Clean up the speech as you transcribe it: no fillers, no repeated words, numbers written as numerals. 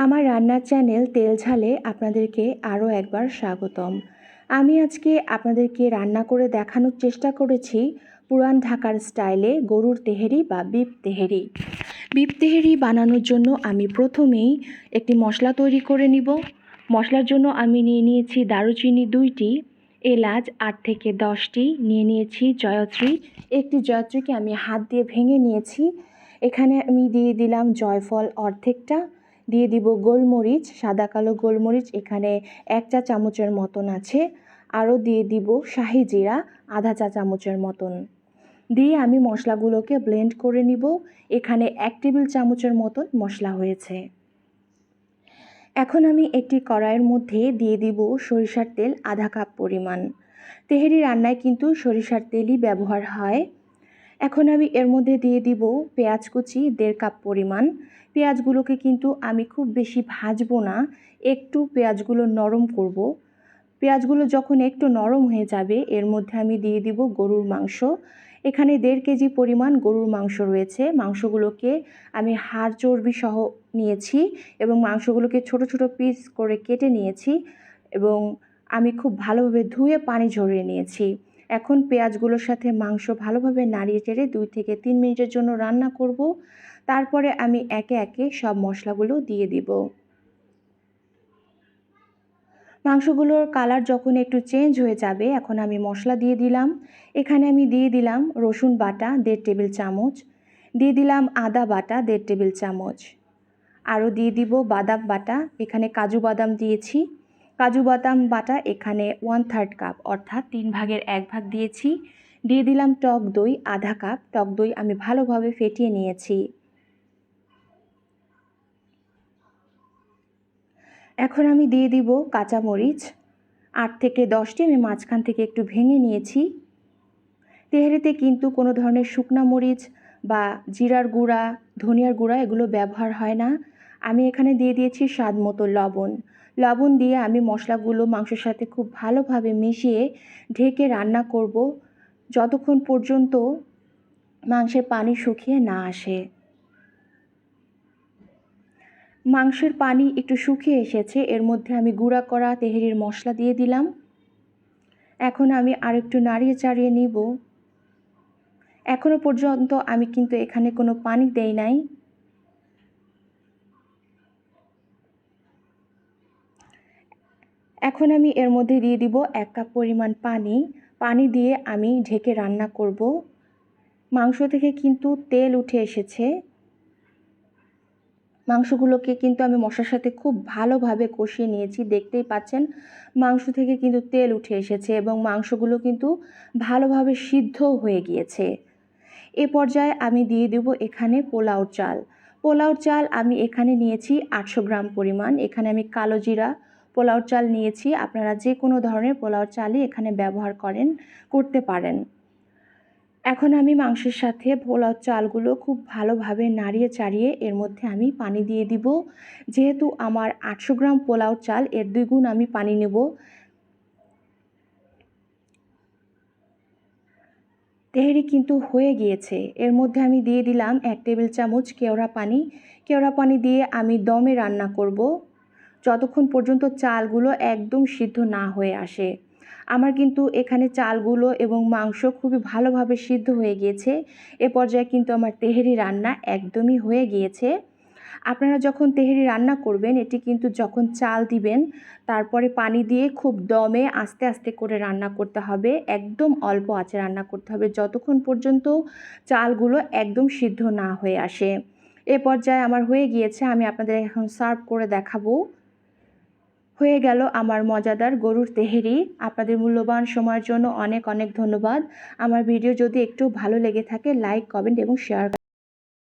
আমার রান্নার চ্যানেল তেলঝালে আপনাদেরকে আরও একবার স্বাগতম। আমি আজকে আপনাদেরকে রান্না করে দেখানোর চেষ্টা করেছি পুরান ঢাকার স্টাইলে গরুর তেহেরি বা বিফ তেহেরি। বিফ তেহেরি বানানোর জন্য আমি প্রথমেই একটি মশলা তৈরি করে নিব। মশলার জন্য আমি নিয়েছি দারুচিনি 2টি, এলাচ 8 থেকে 10টি, নিয়েছি জয়ত্রী। একটি জয়ত্রীকে আমি হাত দিয়ে ভেঙে নিয়েছি। এখানে আমি দিয়ে দিলাম জয়ফল অর্ধেকটা, দিয়ে দিব গোলমরিচ, সাদা কালো গোলমরিচ এখানে 1 চা চামচের মতন আছে, আরও দিয়ে দিব শাহি জিরা আধা চা চামচের মতন। দিয়ে আমি মশলাগুলোকে ব্লেন্ড করে নিব। এখানে 1 টেবিল চামচের মতন মশলা হয়েছে। এখন আমি একটি কড়াইয়ের মধ্যে দিয়ে দিব সরিষার তেল আধা কাপ পরিমাণ। তেহেরি রান্নায় কিন্তু সরিষার তেলই ব্যবহার হয়। এখন আমি এর মধ্যে দিয়ে দিব পেঁয়াজ কুচি 1.5 কাপ পরিমাণ। পেঁয়াজগুলোকে কিন্তু আমি খুব বেশি ভাজবো না, একটু পেঁয়াজগুলো নরম করব। পেঁয়াজগুলো যখন একটু নরম হয়ে যাবে এর মধ্যে আমি দিয়ে দিব গরুর মাংস। এখানে 1.5 কেজি পরিমাণ গরুর মাংস রয়েছে। মাংসগুলোকে আমি হাড় চর্বি সহ নিয়েছি এবং মাংসগুলোকে ছোট ছোট পিস করে কেটে নিয়েছি এবং আমি খুব ভালোভাবে ধুয়ে পানি ঝরিয়ে নিয়েছি। এখন পেঁয়াজগুলোর সাথে মাংস ভালোভাবে নাড়িয়ে চেড়ে 2 থেকে 3 মিনিটের জন্য রান্না করব। তারপরে আমি একে একে সব মশলাগুলো দিয়ে দিব। মাংসগুলোর কালার যখন একটু চেঞ্জ হয়ে যাবে এখন আমি মশলা দিয়ে দিলাম। এখানে আমি দিয়ে দিলাম রসুন বাটা 1.5 টেবিল চামচ, দিয়ে দিলাম আদা বাটা 1.5 টেবিল চামচ, আরও দিয়ে দিব বাদাম বাটা। এখানে কাজু বাদাম দিয়েছি। কাজু বাদাম বাটা এখানে 1/3 কাপ অর্থাৎ 3 ভাগের 1 ভাগ দিয়েছি। দিয়ে দিলাম টক দই আধা কাপ। টক দই আমি ভালোভাবে ফেটিয়ে নিয়েছি। এখন আমি দিয়ে দিব কাঁচামরিচ 8 থেকে 10টি, আমি মাঝখান থেকে একটু ভেঙে নিয়েছি। তেহারিতে কিন্তু কোনো ধরনের শুকনা মরিচ বা জিরার গুঁড়া, ধনিয়ার গুঁড়া এগুলো ব্যবহার হয় না। আমি এখানে দিয়ে দিয়েছি স্বাদ মতো লবণ। লবণ দিয়ে আমি মশলাগুলো মাংসের সাথে খুব ভালোভাবে মিশিয়ে ঢেকে রান্না করব যতক্ষণ পর্যন্ত মাংসের পানি শুকিয়ে না আসে। মাংসের পানি একটু শুকিয়ে এসেছে, এর মধ্যে আমি গুঁড়া করা তেহেরির মশলা দিয়ে দিলাম। এখন আমি আরেকটু নাড়িয়ে চাড়িয়ে নিব। এখনো পর্যন্ত আমি কিন্তু এখানে কোনো পানি দেই নাই। এখন আমি এর মধ্যে দিয়ে দিব 1 কাপ পরিমাণ পানি। পানি দিয়ে আমি ঢেকে রান্না করব। মাংস থেকে কিন্তু তেল উঠে এসেছে। মাংসগুলোকে কিন্তু আমি মশলার সাথে খুব ভালোভাবে কষিয়ে নিয়েছি। দেখতেই পাচ্ছেন মাংস থেকে কিন্তু তেল উঠে এসেছে এবং মাংসগুলো কিন্তু ভালোভাবে সিদ্ধ হয়ে গিয়েছে। এ পর্যায়ে আমি দিয়ে দেব এখানে পোলাওর চাল। পোলাওর চাল আমি এখানে নিয়েছি 800 গ্রাম পরিমাণ। এখানে আমি কালো জিরা পোলাওর চাল নিয়েছি। আপনারা যে কোনো ধরনের পোলাওর চালই এখানে ব্যবহার করতে পারেন। এখন আমি মাংসের সাথে পোলাওর চালগুলো খুব ভালোভাবে নাড়িয়ে চাড়িয়ে এর মধ্যে আমি পানি দিয়ে দিব। যেহেতু আমার 800 গ্রাম পোলাওর চাল, এর 2 গুণ আমি পানি নেব। তেহেরি কিন্তু হয়ে গিয়েছে। এর মধ্যে আমি দিয়ে দিলাম 1 টেবিল চামচ কেওড়া পানি। কেওড়া পানি দিয়ে আমি দমে রান্না করব যতক্ষণ পর্যন্ত চালগুলো একদম সিদ্ধ না হয়ে আসে। আমার কিন্তু এখানে চালগুলো এবং মাংস খুবই ভালোভাবে সিদ্ধ হয়ে গিয়েছে। এ পর্যায়ে কিন্তু আমার তেহেরি রান্না একদমই হয়ে গিয়েছে। আপনারা যখন তেহেরি রান্না করবেন এটি কিন্তু যখন চাল দিবেন তারপরে পানি দিয়ে খুব দমে আস্তে আস্তে করে রান্না করতে হবে। একদম অল্প আঁচে রান্না করতে হবে যতক্ষণ পর্যন্ত চালগুলো একদম সিদ্ধ না হয়ে আসে। এ পর্যায়ে আমার হয়ে গিয়েছে, আমি আপনাদের এখন সার্ভ করে দেখাবো। হয়ে গেল আমার মজাদার গরুর তেহেরি। আপনাদের মূল্যবান সময়ের জন্য অনেক অনেক ধন্যবাদ। আমার ভিডিও যদি একটু ভালো লেগে থাকে লাইক, কমেন্ট এবং শেয়ার